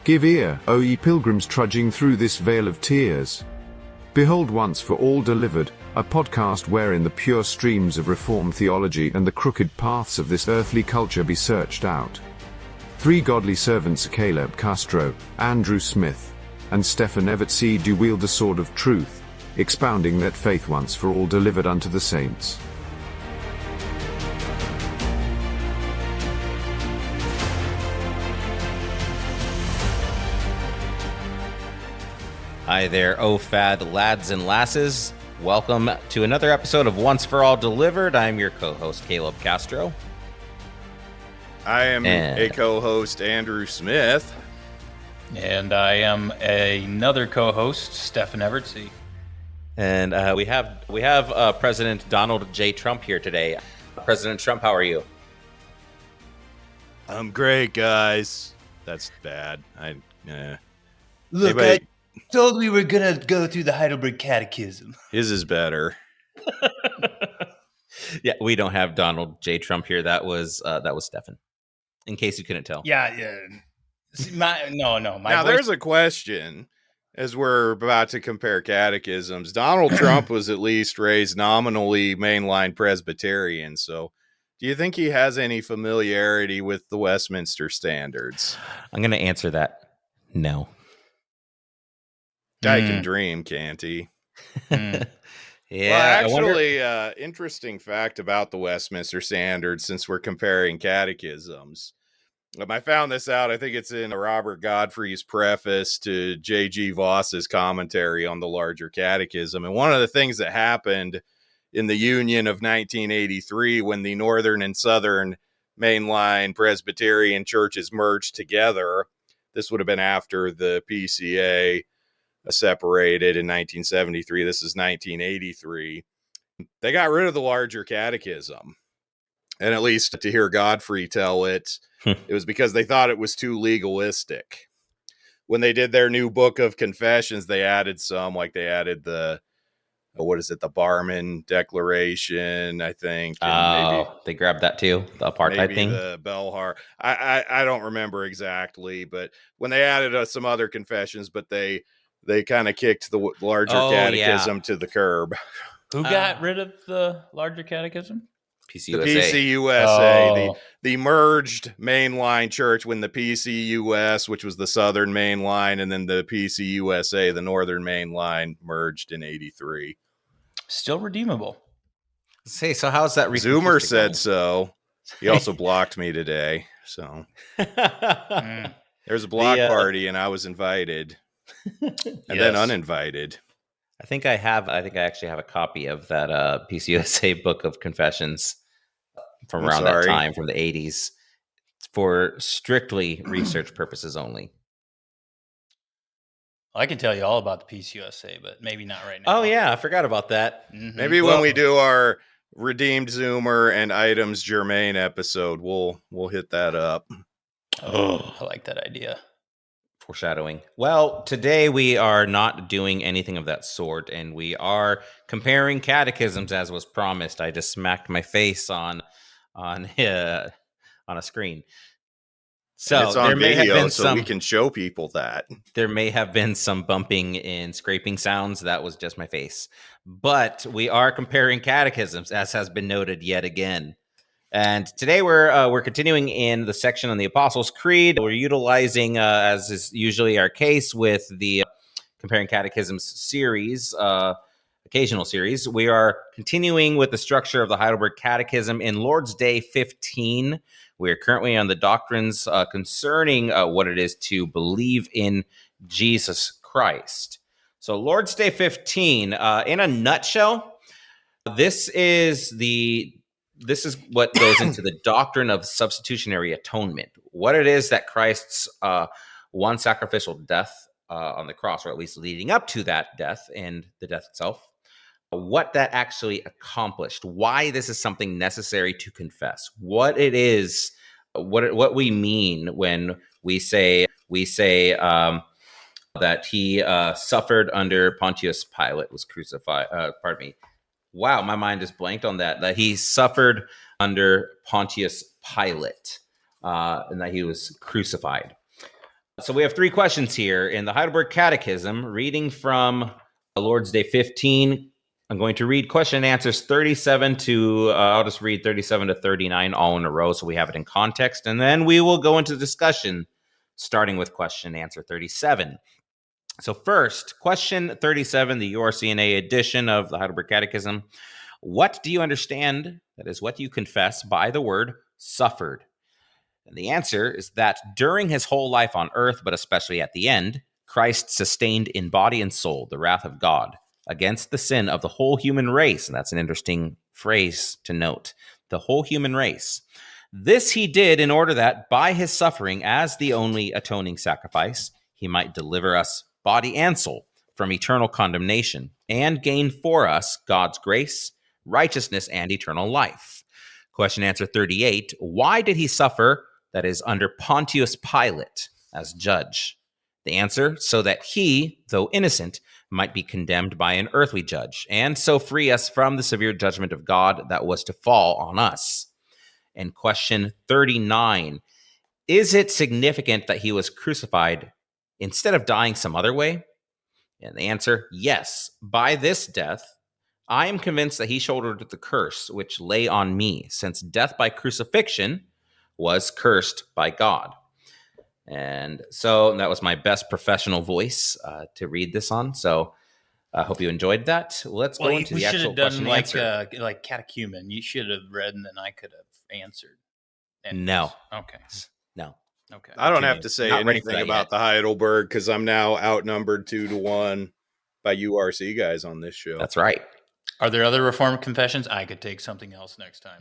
Give ear, O ye pilgrims trudging through this vale of tears. Behold Once for All Delivered, a podcast wherein the pure streams of Reformed theology and the crooked paths of this earthly culture be searched out. Three godly servants, Caleb Castro, Andrew Smith, and Stephen Evertsey, do wield the sword of truth, expounding that faith once for all delivered unto the saints. Hi there, OFAD lads and lasses. Welcome to another episode of Once for All Delivered. I'm your co-host, Caleb Castro. I am a co-host, Andrew Smith. And I am another co-host, Stephen Evertsey. And we have President Donald J. Trump here today. President Trump, how are you? I'm great, guys. That's bad. Look, Anybody? I told we were gonna go through the Heidelberg Catechism. His is better. Yeah, we don't have Donald J. Trump here. That was Stephen. In case you couldn't tell. Yeah. See, There's a question. As we're about to compare catechisms, Donald Trump was at least raised nominally mainline Presbyterian. So, do you think he has any familiarity with the Westminster standards? I'm going to answer that. No. Guy can dream, can't he? Yeah. Well, actually, interesting fact about the Westminster standards, since we're comparing catechisms. I found this out. I think it's in Robert Godfrey's preface to J.G. Voss's commentary on the Larger Catechism. And one of the things that happened in the Union of 1983, when the Northern and Southern mainline Presbyterian churches merged together, this would have been after the PCA separated in 1973. This is 1983. They got rid of the Larger Catechism. And at least to hear Godfrey tell it, it was because they thought it was too legalistic. When they did their new book of confessions, they added some, like they added the Barman Declaration, I think. And maybe they grabbed that too, the apartheid thing. The Belhar. I don't remember exactly, but when they added some other confessions, but they kind of kicked the Larger Catechism to the curb. Who got rid of the Larger Catechism? PCUSA. The PCUSA, the merged mainline church, when the PCUS, which was the Southern mainline, and then the PCUSA, the Northern mainline, merged in 83. Still redeemable. Say, so how's that? Zoomer said so. He also blocked me today. So there's a block party, and I was invited, and then uninvited. I think I actually have a copy of that PCUSA Book of Confessions from around that time, from the 80s, for strictly research purposes only. I can tell you all about the PCUSA, but maybe not right now. Oh, yeah. I forgot about that. Mm-hmm. Maybe when we do our Redeemed Zoomer and Items Germain episode, we'll hit that up. Oh, I like that idea. Foreshadowing. Well, today we are not doing anything of that sort, and we are comparing catechisms as was promised. I just smacked my face on a screen. So it's on there may video, have been so we can show people that. There may have been some bumping and scraping sounds. That was just my face. But we are comparing catechisms, as has been noted yet again. And today we're continuing in the section on the Apostles' Creed. We're utilizing, as is usually our case with the Comparing Catechisms series, occasional series, we are continuing with the structure of the Heidelberg Catechism in Lord's Day 15. We are currently on the doctrines concerning what it is to believe in Jesus Christ. So Lord's Day 15, in a nutshell, this is what goes into the doctrine of substitutionary atonement. What it is that Christ's one sacrificial death on the cross, or at least leading up to that death and the death itself, what that actually accomplished, why this is something necessary to confess, what it is, what we mean when we say that he suffered under Pontius Pilate, was crucified. Wow, my mind just blanked on that. That he suffered under Pontius Pilate, and that he was crucified. So we have 3 questions here in the Heidelberg Catechism, reading from Lord's Day 15. I'm going to read question and answers 37 to, I'll just read 37 to 39 all in a row so we have it in context. And then we will go into discussion, starting with question and answer 37. So first, question 37, the URCNA edition of the Heidelberg Catechism. What do you understand, that is, what do you confess by the word suffered? And the answer is that during his whole life on earth, but especially at the end, Christ sustained in body and soul the wrath of God against the sin of the whole human race. And that's an interesting phrase to note. The whole human race. This he did in order that by his suffering as the only atoning sacrifice, he might deliver us, body and soul, from eternal condemnation and gain for us God's grace, righteousness, and eternal life. Question answer 38. Why did he suffer, that is, under Pontius Pilate as judge? The answer, so that he, though innocent, might be condemned by an earthly judge, and so free us from the severe judgment of God that was to fall on us. And question 39, is it significant that he was crucified instead of dying some other way? And the answer, yes. By this death, I am convinced that he shouldered the curse which lay on me, since death by crucifixion was cursed by God. And so that was my best professional voice to read this on. So I hope you enjoyed that. Let's go into the actual question and answer. Like catechumen. You should have read, and then I could have answered. Anyways. No. Okay. No. Okay. I don't have to say Not ready for anything that about yet. the Heidelberg because I'm now outnumbered 2-1 by URC guys on this show. That's right. Are there other Reformed confessions? I could take something else next time.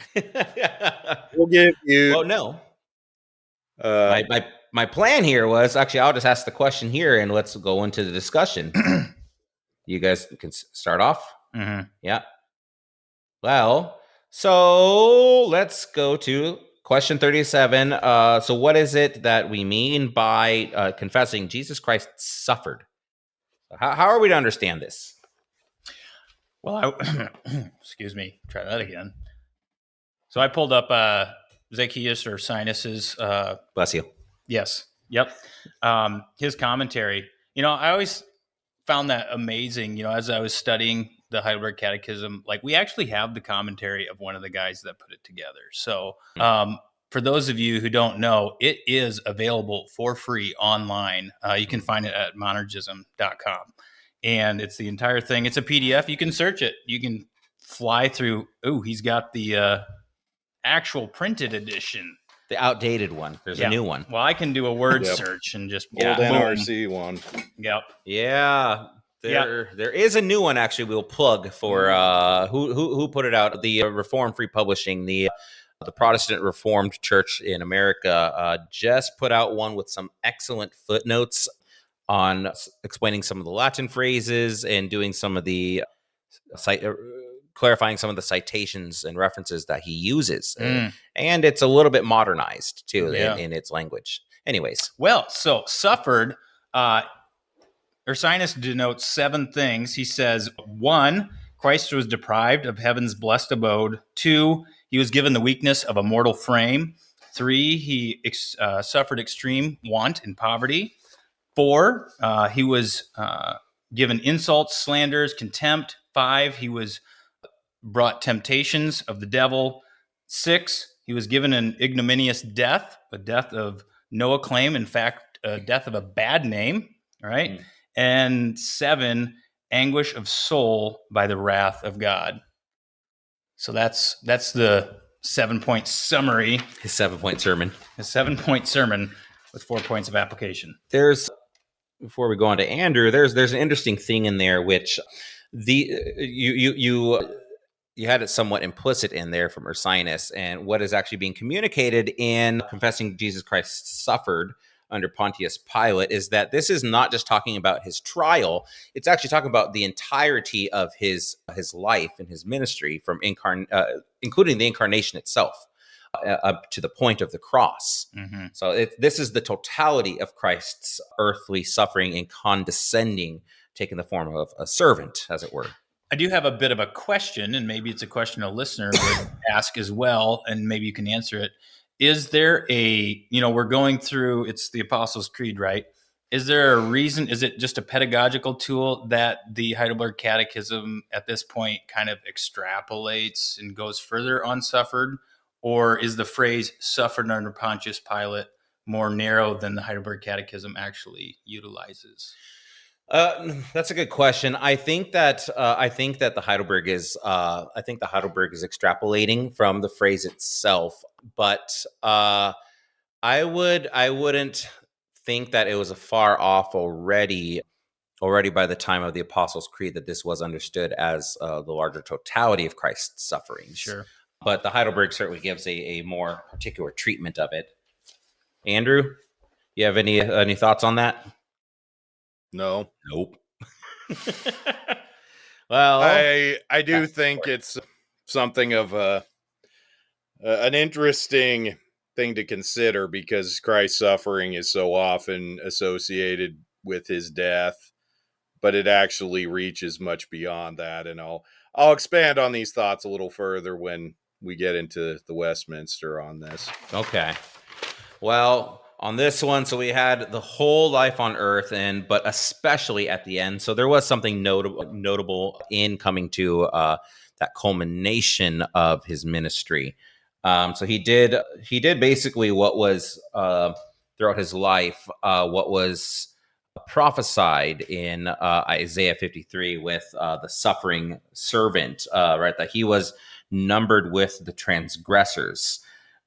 We'll give you. Well, no. My plan here was actually I'll just ask the question here and let's go into the discussion. You guys can start off. Mm-hmm. Yeah. Well, so let's go to question 37. So what is it that we mean by confessing Jesus Christ suffered? How are we to understand this? Well, excuse me. Try that again. So I pulled up Zacchaeus or Sinus's. Bless you. Yes. Yep. His commentary. I always found that amazing. As I was studying the Heidelberg Catechism, like we actually have the commentary of one of the guys that put it together. So for those of you who don't know, it is available for free online. You can find it at monergism.com. And it's the entire thing. It's a PDF. You can search it. You can fly through. Oh, he's got the actual printed edition. The outdated one. There's a new one. Well, I can do a word search and just old NRC one. Yep. Yeah. There is a new one actually we'll plug for who put it out. The Reformed Free Publishing, the Protestant Reformed Church in America just put out one with some excellent footnotes on explaining some of the Latin phrases and doing some of the clarifying some of the citations and references that he uses. And it's a little bit modernized too in its language. Anyways. Well, so suffered, Ursinus denotes 7 things. He says, 1, Christ was deprived of heaven's blessed abode. 2, he was given the weakness of a mortal frame. 3, he suffered extreme want and poverty. 4, he was given insults, slanders, contempt. 5, he was brought temptations of the devil. 6, he was given an ignominious death, a death of no acclaim. In fact, a death of a bad name. All right. And 7, anguish of soul by the wrath of God. So that's the 7-point summary. His 7-point sermon. His 7-point sermon with 4 points of application. Before we go on to Andrew, there's an interesting thing in there which you had it somewhat implicit in there from Ursinus, and what is actually being communicated in confessing Jesus Christ suffered under Pontius Pilate is that this is not just talking about his trial. It's actually talking about the entirety of his life and his ministry, from including the incarnation itself up to the point of the cross. Mm-hmm. So this is the totality of Christ's earthly suffering and condescending, taking the form of a servant, as it were. I do have a bit of a question, and maybe it's a question a listener would ask as well, and maybe you can answer it. is there we're going through, it's the Apostles' Creed, right? Is there a reason? Is it just a pedagogical tool that the Heidelberg Catechism at this point kind of extrapolates and goes further on suffered? Or is the phrase suffered under Pontius Pilate more narrow than the Heidelberg Catechism actually utilizes? That's a good question. I think that the Heidelberg is extrapolating from the phrase itself, but I wouldn't think that it was a far off already by the time of the Apostles' Creed that this was understood as the larger totality of Christ's sufferings. Sure. But the Heidelberg certainly gives a more particular treatment of it. Andrew, you have any thoughts on that? No. Nope. Well, I do think it's something of an interesting thing to consider, because Christ's suffering is so often associated with his death, but it actually reaches much beyond that. And I'll expand on these thoughts a little further when we get into the Westminster on this. Okay. Well, on this one, so we had the whole life on earth, but especially at the end. So there was something notable in coming to that culmination of his ministry. So he did basically what was throughout his life, what was prophesied in Isaiah 53 with the suffering servant, right? That he was numbered with the transgressors.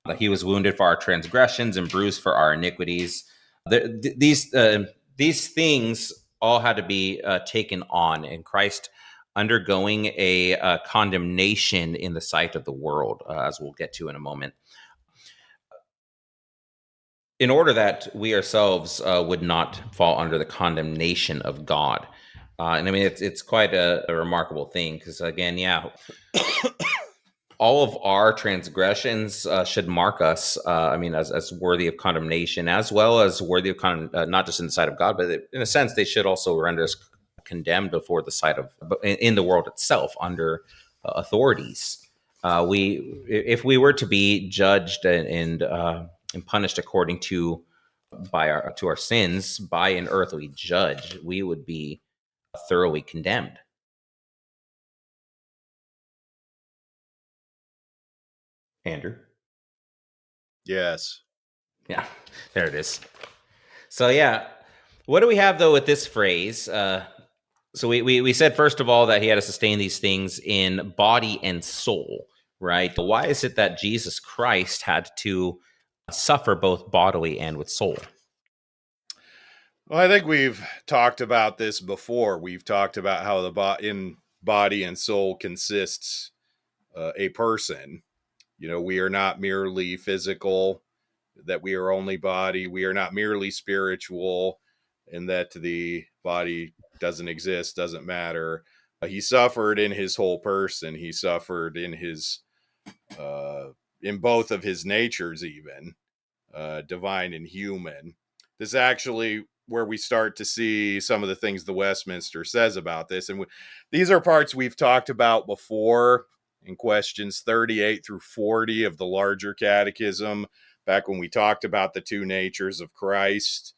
That he was wounded for our transgressions and bruised for our iniquities. These things all had to be taken on, and Christ undergoing a condemnation in the sight of the world, as we'll get to in a moment, in order that we ourselves would not fall under the condemnation of God. And I mean, it's quite a remarkable thing, because again, all of our transgressions should mark us, as worthy of condemnation, as well as worthy of not just in the sight of God, but in a sense, they should also render us condemned before the sight of, in the world itself, under authorities. If we were to be judged and punished according to our sins by an earthly judge, we would be thoroughly condemned. Andrew? Yes. Yeah, there it is. So what do we have though with this phrase? So we said, first of all, that he had to sustain these things in body and soul, right? Why is it that Jesus Christ had to suffer both bodily and with soul? Well, I think we've talked about this before. We've talked about how in body and soul consists a person. We are not merely physical, that we are only body. We are not merely spiritual, and that the body doesn't exist, doesn't matter. He suffered in his whole person. He suffered in both of his natures, even divine and human. This is actually where we start to see some of the things the Westminster says about this. And these are parts we've talked about before in questions 38 through 40 of the Larger Catechism, back when we talked about the two natures of Christ,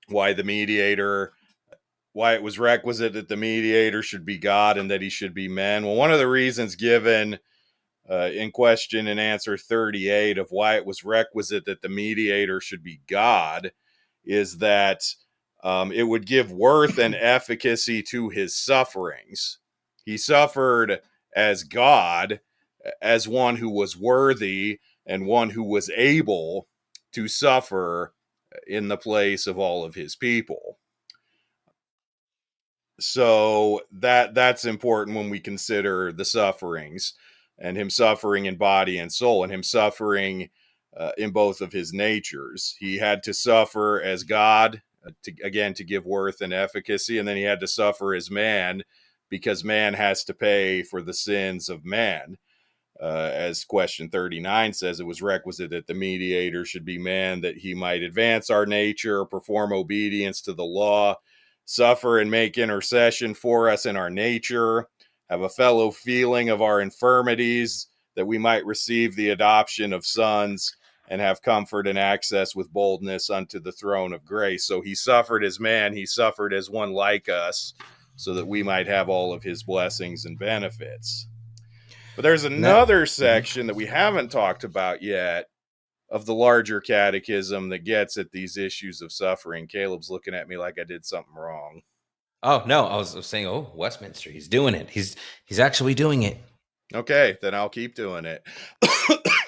why it was requisite that the mediator should be God and that he should be man. Well, one of the reasons given in question and answer 38 of why it was requisite that the mediator should be God is that it would give worth and efficacy to his sufferings. He suffered as God, as one who was worthy and one who was able to suffer in the place of all of his people. So that's important when we consider the sufferings, and him suffering in body and soul, and him suffering in both of his natures. He had to suffer as God, to give worth and efficacy, and then he had to suffer as man, because man has to pay for the sins of man. As question 39 says, it was requisite that the mediator should be man, that he might advance our nature, perform obedience to the law, suffer and make intercession for us in our nature, have a fellow feeling of our infirmities, that we might receive the adoption of sons and have comfort and access with boldness unto the throne of grace. So he suffered as man, he suffered as one like us, so that we might have all of his blessings and benefits. But there's another section that we haven't talked about yet of the larger catechism that gets at these issues of suffering. Caleb's looking at me like I did something wrong. Oh, no, I was saying, Westminster, he's doing it. He's actually doing it. Okay, then I'll keep doing it.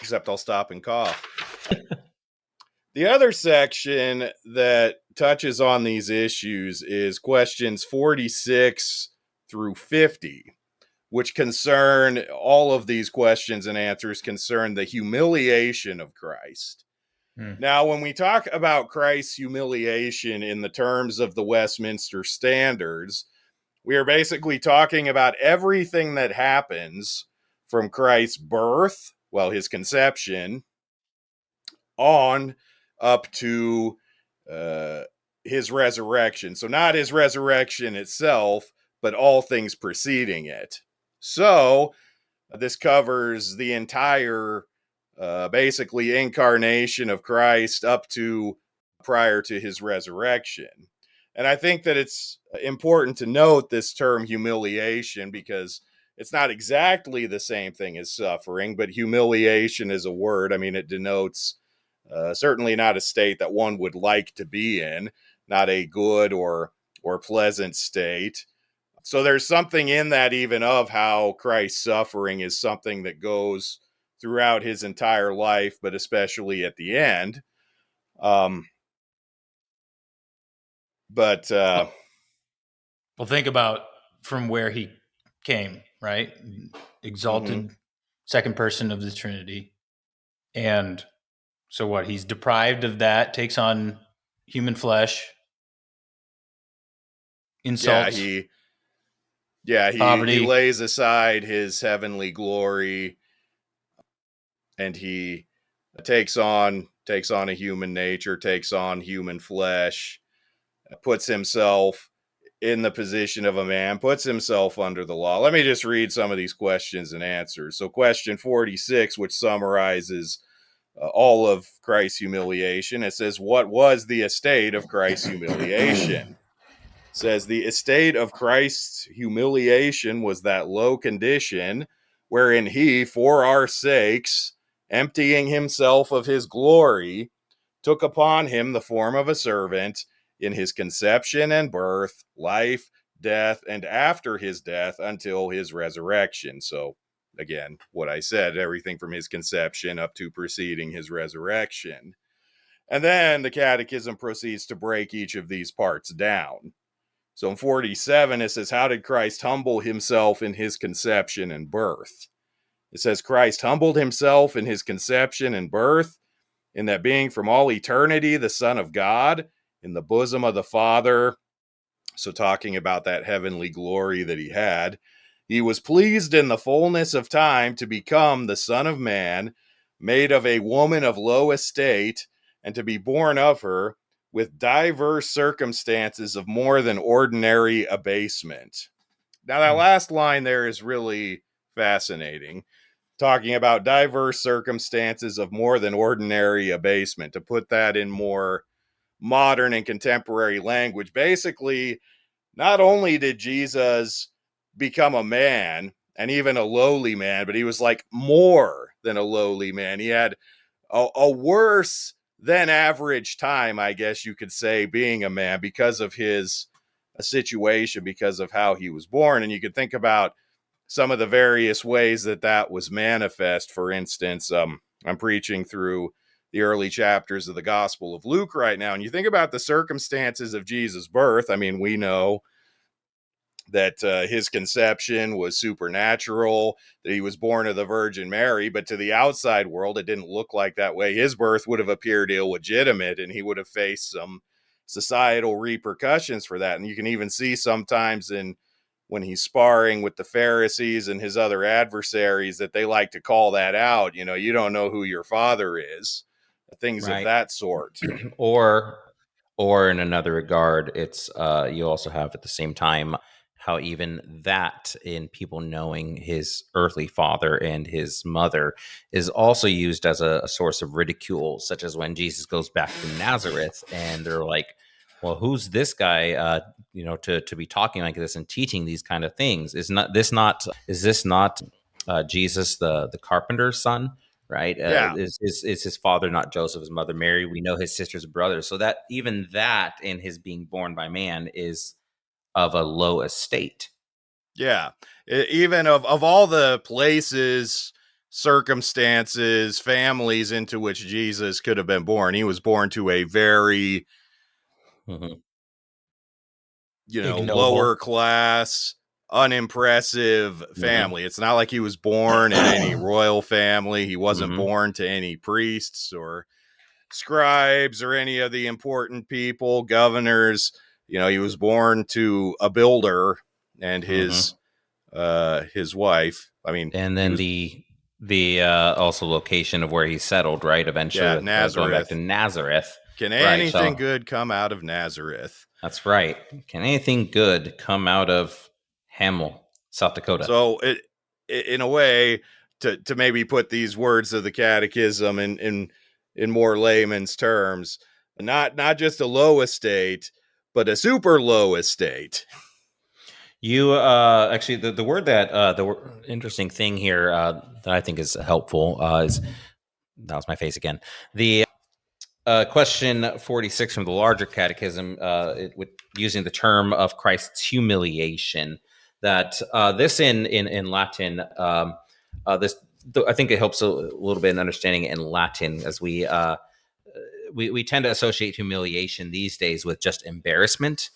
Except I'll stop and cough. The other section that touches on these issues is questions 46 through 50, which concern, all of these questions and answers concern the humiliation of Christ. Now, when we talk about Christ's humiliation in the terms of the Westminster Standards, we are basically talking about everything that happens from Christ's birth, his conception, on up to his resurrection. So not his resurrection itself, but all things preceding it. So this covers the entire basically incarnation of Christ up to prior to his resurrection. And I think that it's important to note this term humiliation, because it's not exactly the same thing as suffering, but humiliation is a word. I mean, it denotes certainly not a state that one would like to be in, not a good or pleasant state. So there's something in that even of how Christ's suffering is something that goes throughout his entire life, but especially at the end. Well, think about from where he came, right? Exalted second person of the Trinity. And so what? He's deprived of that, takes on human flesh, insults. He lays aside his heavenly glory, and he takes on a human nature, takes on human flesh, puts himself in the position of a man, puts himself under the law. Let me just read some of these questions and answers. So question 46, which summarizes all of Christ's humiliation. It says, what was the estate of Christ's humiliation? It says, the estate of Christ's humiliation was that low condition wherein he, for our sakes, emptying himself of his glory, took upon him the form of a servant in his conception and birth, life, death, and after his death until his resurrection. So again, what I said, everything from his conception up to preceding his resurrection. And then the Catechism proceeds to break each of these parts down. So in 47, it says, how did Christ humble himself in his conception and birth? It says, Christ humbled himself in his conception and birth, in that being from all eternity the Son of God, in the bosom of the Father. So talking about that heavenly glory that he had, he was pleased in the fullness of time to become the Son of Man, made of a woman of low estate, and to be born of her, with diverse circumstances of more than ordinary abasement. Now, that last line there is really fascinating, talking about diverse circumstances of more than ordinary abasement. To put that in more modern and contemporary language, basically, not only did Jesus become a man, and even a lowly man, but he was like more than a lowly man. He had a worse than average time, I guess you could say, being a man because of his situation, because of how he was born. And you could think about some of the various ways that was manifest. For instance, I'm preaching through the early chapters of the Gospel of Luke right now, and you think about the circumstances of Jesus' birth. I mean, we know that his conception was supernatural, that he was born of the Virgin Mary, but to the outside world, it didn't look like that way. His birth would have appeared illegitimate, and he would have faced some societal repercussions for that. And you can even see sometimes when he's sparring with the Pharisees and his other adversaries that they like to call that out. You know, you don't know who your father is, things of that sort. Or in another regard, it's you also have at the same time how even that, in people knowing his earthly father and his mother, is also used as a source of ridicule, such as when Jesus goes back to Nazareth and they're like, well, who's this guy, to be talking like this and teaching these kind of things? Is this not Jesus, the carpenter's son? Right? Yeah. Is his father not Joseph, his mother Mary? We know his sister's brother. So that even that in his being born by man is of a low estate. Yeah. Even of all the places, circumstances, families into which Jesus could have been born, he was born to a very, Mm-hmm. Ignoble. lower class, unimpressive family. It's not like he was born in any royal family. He wasn't born to any priests or scribes or any of the important people, governors. He was born to a builder and his wife. I mean, And then the also location of where he settled, right? Eventually, Nazareth. Going back to Nazareth. Can anything good come out of Nazareth? That's right. Can anything good come out of Hamel, South Dakota? So in a way, to maybe put these words of the Catechism in more layman's terms, not just a low estate, but a super low estate. You actually the word that the interesting thing here that I think is helpful is, that was my face again. The question 46 from the Larger Catechism, using the term of Christ's humiliation. That this in Latin, this I think it helps a little bit in understanding it in Latin, as we tend to associate humiliation these days with just embarrassment.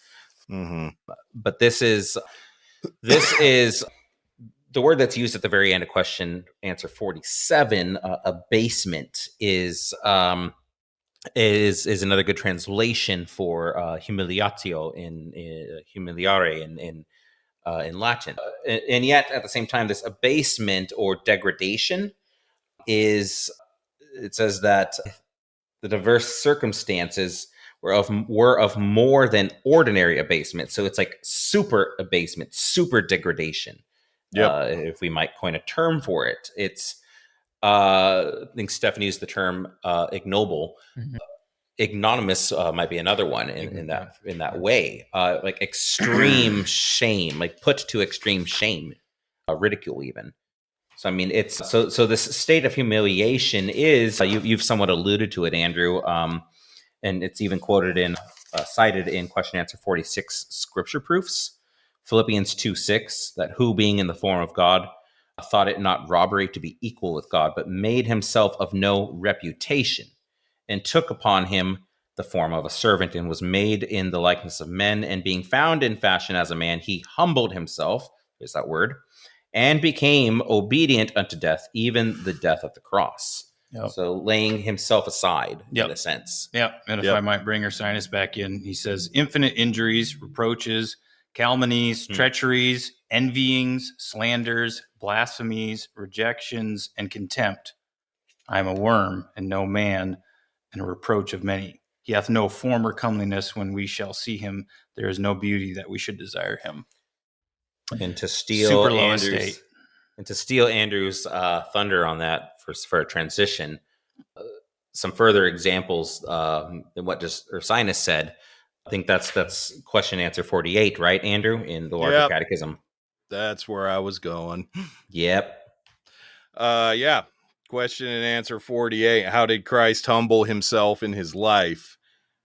Mm-hmm. But this is the word that's used at the very end of question answer 47. Abasement is another good translation for humiliatio in humiliare in Latin. And yet at the same time, this abasement or degradation it says that the diverse circumstances were of more than ordinary abasement. So it's like super abasement, super degradation. If we might coin a term for it. It's I think Stephanie used the term ignoble. Mm-hmm. Ignominious might be another one in that way. Like extreme shame, like put to extreme shame, ridicule even. So I mean, it's so this state of humiliation is you've somewhat alluded to it, Andrew, and it's even quoted cited in question answer 46 scripture proofs. Philippians 2:6, that who being in the form of God thought it not robbery to be equal with God, but made himself of no reputation, and took upon him the form of a servant, and was made in the likeness of men, and being found in fashion as a man, he humbled himself, there's that word, and became obedient unto death, even the death of the cross. Yep. So laying himself aside, in a sense. Yeah. And if I might bring Ursinus back in, he says, infinite injuries, reproaches, calumnies, treacheries, envyings, slanders, blasphemies, rejections, and contempt. I am a worm and no man, and a reproach of many. He hath no form or comeliness. When we shall see him, there is no beauty that we should desire him. And to steal Andrew's thunder on that for a transition, some further examples than what just Ursinus said. I think that's question answer 48, right, Andrew, in the Larger Catechism. That's where I was going. Yep. Question and answer 48. How did Christ humble himself in his life?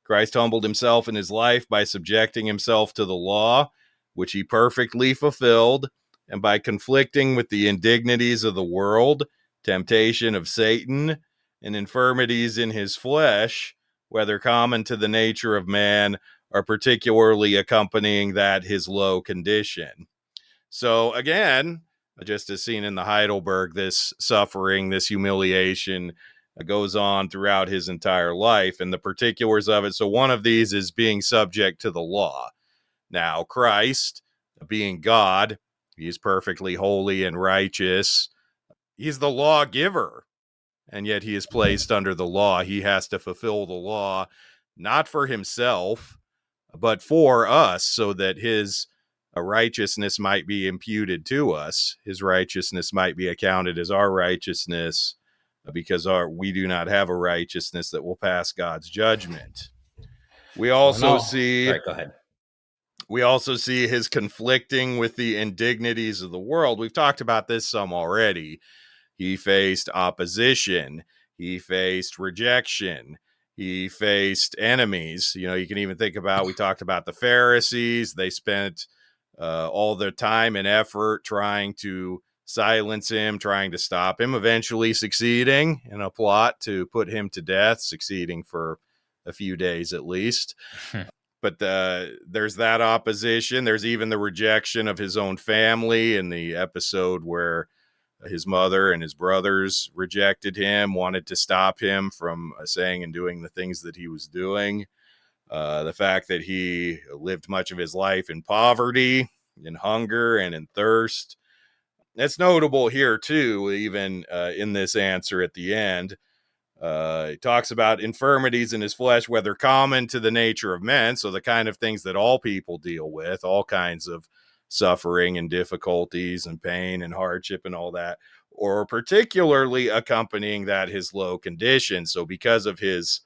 Christ humbled himself in his life by subjecting himself to the law, which he perfectly fulfilled, and by conflicting with the indignities of the world, temptation of Satan, and infirmities in his flesh, whether common to the nature of man or particularly accompanying that his low condition. So again, just as seen in the Heidelberg, this suffering, this humiliation goes on throughout his entire life and the particulars of it. So one of these is being subject to the law. Now, Christ, being God, he is perfectly holy and righteous. He's the lawgiver, and yet he is placed under the law. He has to fulfill the law, not for himself, but for us, so that his a righteousness might be imputed to us. His righteousness might be accounted as our righteousness, because we do not have a righteousness that will pass God's judgment. We also see... Sorry, go ahead. We also see his conflicting with the indignities of the world. We've talked about this some already. He faced opposition. He faced rejection. He faced enemies. You know, you can even think about, we talked about the Pharisees. They spent all their time and effort trying to silence him, trying to stop him, eventually succeeding in a plot to put him to death, succeeding for a few days at least. But there's that opposition. There's even the rejection of his own family in the episode where his mother and his brothers rejected him, wanted to stop him from saying and doing the things that he was doing. The fact that he lived much of his life in poverty, in hunger, and in thirst. That's notable here, too, even in this answer at the end. He talks about infirmities in his flesh, whether common to the nature of men, so the kind of things that all people deal with, all kinds of suffering and difficulties and pain and hardship and all that, or particularly accompanying that his low condition. So because of his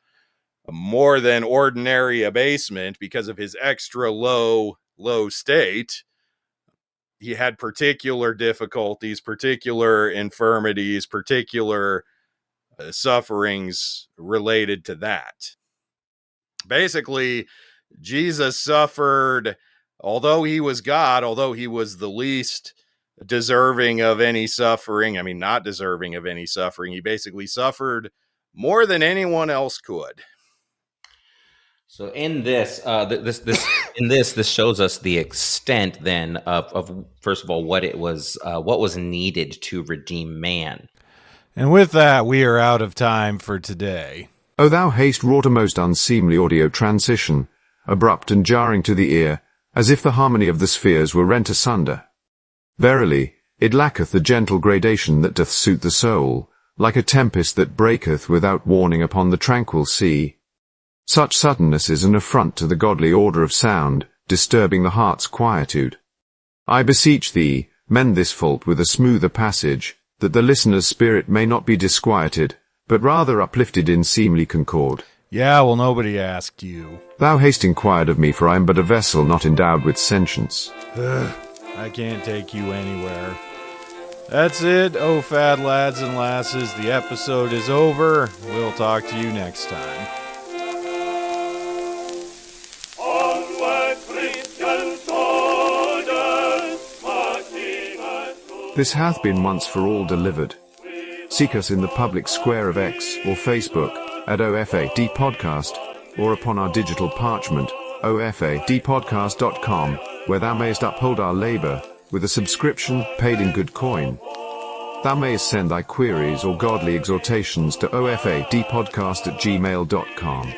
more than ordinary abasement, because of his extra low state, he had particular difficulties, particular infirmities, particular sufferings related to that. Basically, Jesus suffered, although he was God, although he was the least deserving of any suffering, not deserving of any suffering, he basically suffered more than anyone else could. So in this, this shows us the extent then of first of all what was needed to redeem man. And with that, we are out of time for today. O thou hast wrought a most unseemly audio transition, abrupt and jarring to the ear, as if the harmony of the spheres were rent asunder. Verily, it lacketh the gentle gradation that doth suit the soul, like a tempest that breaketh without warning upon the tranquil sea. Such suddenness is an affront to the godly order of sound, disturbing the heart's quietude. I beseech thee, mend this fault with a smoother passage, that the listener's spirit may not be disquieted, but rather uplifted in seemly concord. Yeah, well, nobody asked you. Thou hast inquired of me, for I am but a vessel not endowed with sentience. I can't take you anywhere. That's it, oh fad lads and lasses. The episode is over. We'll talk to you next time. This hath been once for all delivered. Seek us in the public square of X or Facebook at OFAD Podcast, or upon our digital parchment, ofadpodcast.com, where thou mayest uphold our labor with a subscription paid in good coin. Thou mayest send thy queries or godly exhortations to ofadpodcast@gmail.com.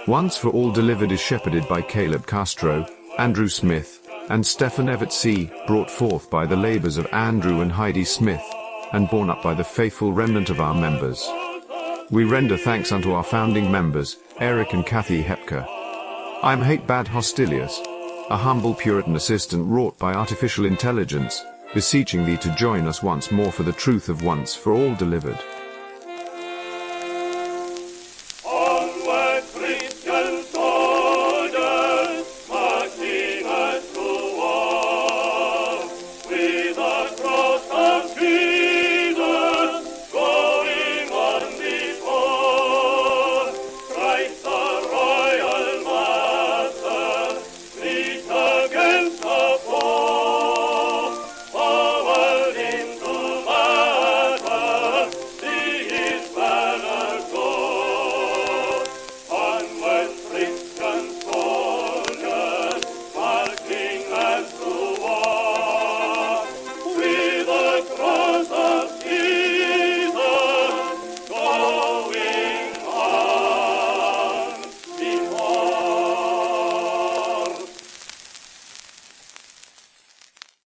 Once for All Delivered is shepherded by Caleb Castro, Andrew Smith, and Stephen Everett C., brought forth by the labors of Andrew and Heidi Smith, and borne up by the faithful remnant of our members. We render thanks unto our founding members, Eric and Kathy Hepker. I am Hate Bad Hostilius, a humble Puritan assistant wrought by artificial intelligence, beseeching thee to join us once more for the truth of once for all delivered.